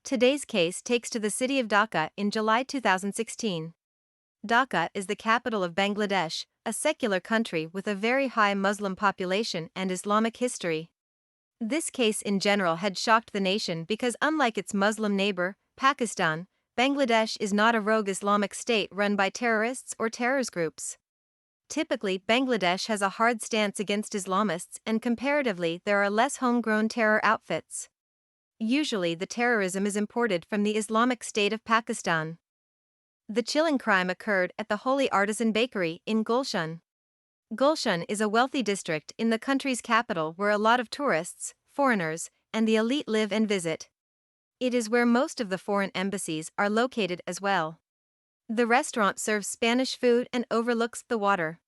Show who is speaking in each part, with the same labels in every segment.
Speaker 1: Today's case takes to the city of Dhaka in July 2016. Dhaka is the capital of Bangladesh, a secular country with a very high Muslim population and Islamic history. This case in general had shocked the nation because, unlike its Muslim neighbor, Pakistan, Bangladesh is not a rogue Islamic state run by terrorists or terrorist groups. Typically, Bangladesh has a hard stance against Islamists, and comparatively, there are less homegrown terror outfits. Usually, the terrorism is imported from the Islamic State of Pakistan. The chilling crime occurred at the Holey Artisan bakery in Gulshan. Gulshan is a wealthy district in the country's capital where a lot of tourists, foreigners, and the elite live and visit. It is where most of the foreign embassies are located as well. The restaurant serves Spanish food and overlooks the water.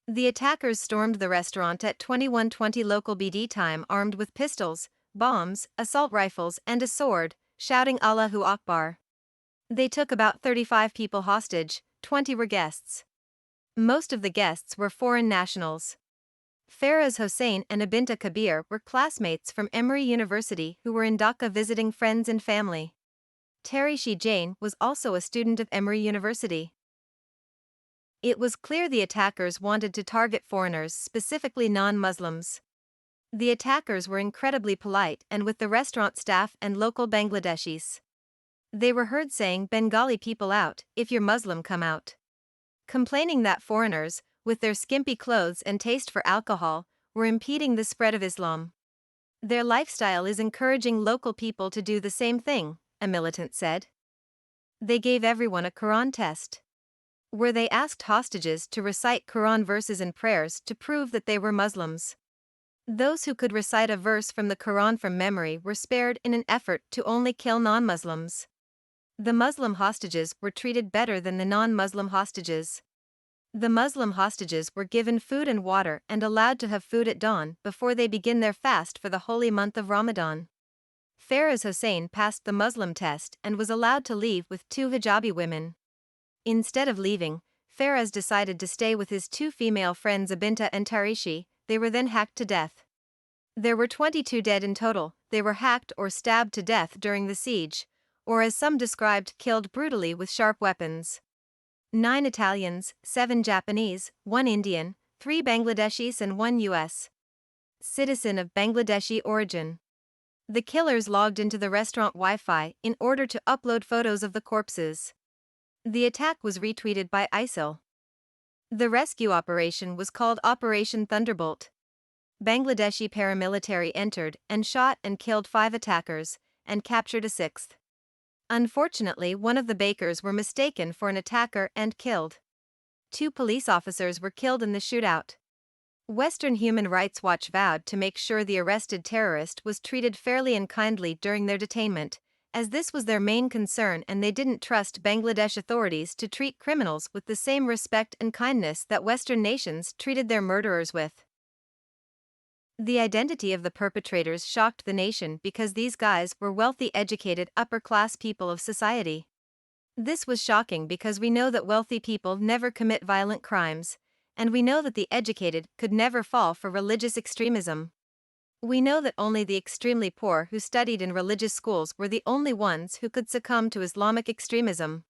Speaker 1: The attackers stormed the restaurant at 21:20 local BD time armed with pistols, bombs, assault rifles, and a sword, shouting Allahu Akbar. They took about 35 people hostage, 20 were guests. Most of the guests were foreign nationals. Faraz Hossain and Abinta Kabir were classmates from Emory University who were in Dhaka visiting friends and family. Tarishi Jain was also a student of Emory University. It was clear the attackers wanted to target foreigners, specifically non-Muslims. The attackers were incredibly polite and with the restaurant staff and local Bangladeshis. They were heard saying, "Bengali people out, if you're Muslim come out." Complaining that foreigners, with their skimpy clothes and taste for alcohol, were impeding the spread of Islam. Their lifestyle is encouraging local people to do the same thing, a militant said. They gave everyone a Quran test, where they asked hostages to recite Quran verses and prayers to prove that they were Muslims. Those who could recite a verse from the Quran from memory were spared in an effort to only kill non-Muslims. The Muslim hostages were treated better than the non-Muslim hostages. The Muslim hostages were given food and water and allowed to have food at dawn before they begin their fast for the holy month of Ramadan. Faraz Hossain passed the Muslim test and was allowed to leave with 2 hijabi women. Instead of leaving, Faraz decided to stay with his 2 female friends Abinta and Tarishi. They were then hacked to death. There were 22 dead in total. They were hacked or stabbed to death during the siege, or as some described, killed brutally with sharp weapons. 9 Italians, 7 Japanese, 1 Indian, 3 Bangladeshis and 1 U.S. citizen of Bangladeshi origin. The killers logged into the restaurant Wi-Fi in order to upload photos of the corpses. The attack was retweeted by ISIL. The rescue operation was called Operation Thunderbolt. Bangladeshi paramilitary entered and shot and killed 5 attackers, and captured a 6th. Unfortunately, one of the bakers were mistaken for an attacker and killed. 2 police officers were killed in the shootout. Western Human Rights Watch vowed to make sure the arrested terrorist was treated fairly and kindly during their detainment, as this was their main concern and they didn't trust Bangladesh authorities to treat criminals with the same respect and kindness that Western nations treated their murderers with. The identity of the perpetrators shocked the nation because these guys were wealthy, educated, upper-class people of society. This was shocking because we know that wealthy people never commit violent crimes, and we know that the educated could never fall for religious extremism. We know that only the extremely poor who studied in religious schools were the only ones who could succumb to Islamic extremism.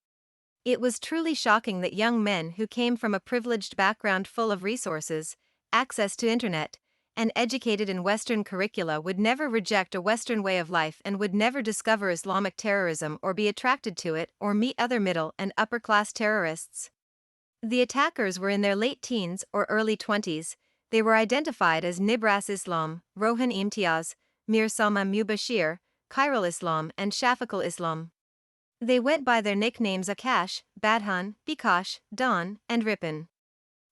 Speaker 1: It was truly shocking that young men who came from a privileged background full of resources, access to internet, and educated in Western curricula would never reject a Western way of life and would never discover Islamic terrorism or be attracted to it or meet other middle and upper-class terrorists. The attackers were in their late teens or early 20s. They were identified as Nibras Islam, Rohan Imtiaz, Mir Salma Mubashir, Khairul Islam and Shafiqul Islam. They went by their nicknames Akash, Badhan, Bikash, Don, and Ripon.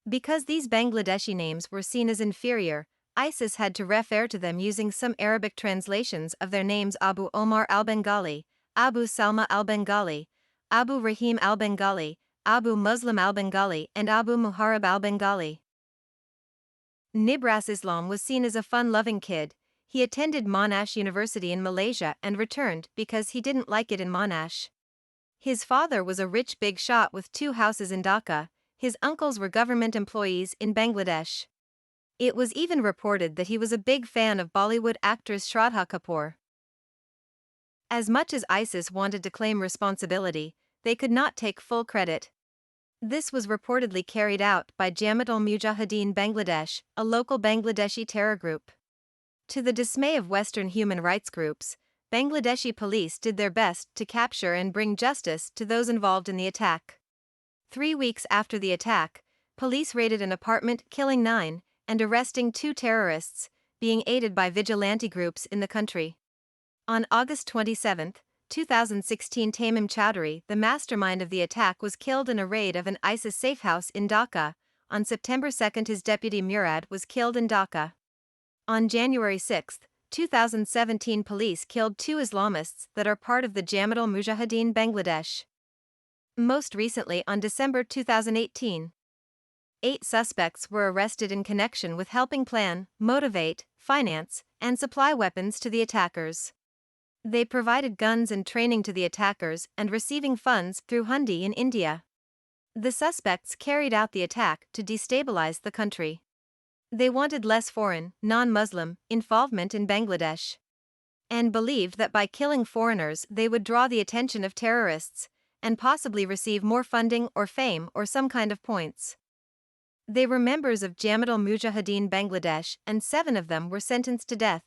Speaker 1: Because these Bangladeshi names were seen as inferior, ISIS had to refer to them using some Arabic translations of their names: Abu Omar al-Bengali, Abu Salma al-Bengali, Abu Rahim al-Bengali, Abu Muslim al-Bengali and Abu Muharib al-Bengali. Nibras Islam was seen as a fun-loving kid. He attended Monash University in Malaysia and returned because he didn't like it in Monash. His father was a rich big shot with 2 houses in Dhaka. His uncles were government employees in Bangladesh. It was even reported that he was a big fan of Bollywood actress Shraddha Kapoor. As much as ISIS wanted to claim responsibility, they could not take full credit. This was reportedly carried out by Jamaat-ul-Mujahideen Bangladesh, a local Bangladeshi terror group. To the dismay of Western human rights groups, Bangladeshi police did their best to capture and bring justice to those involved in the attack. 3 weeks after the attack, police raided an apartment, killing 9 and arresting 2 terrorists, being aided by vigilante groups in the country. On August 27, 2016, Tamim Chowdhury, the mastermind of the attack, was killed in a raid of an ISIS safehouse in Dhaka. On September 2, his deputy Murad was killed in Dhaka. On January 6, 2017, police killed 2 Islamists that are part of the Jamaat-ul-Mujahideen Bangladesh. Most recently, on December 2018, 8 suspects were arrested in connection with helping plan, motivate, finance, and supply weapons to the attackers. They provided guns and training to the attackers and receiving funds through Hundi in India. The suspects carried out the attack to destabilize the country. They wanted less foreign, non-Muslim, involvement in Bangladesh, and believed that by killing foreigners they would draw the attention of terrorists, and possibly receive more funding or fame or some kind of points. They were members of Jamaat-ul-Mujahideen Bangladesh, and 7 of them were sentenced to death.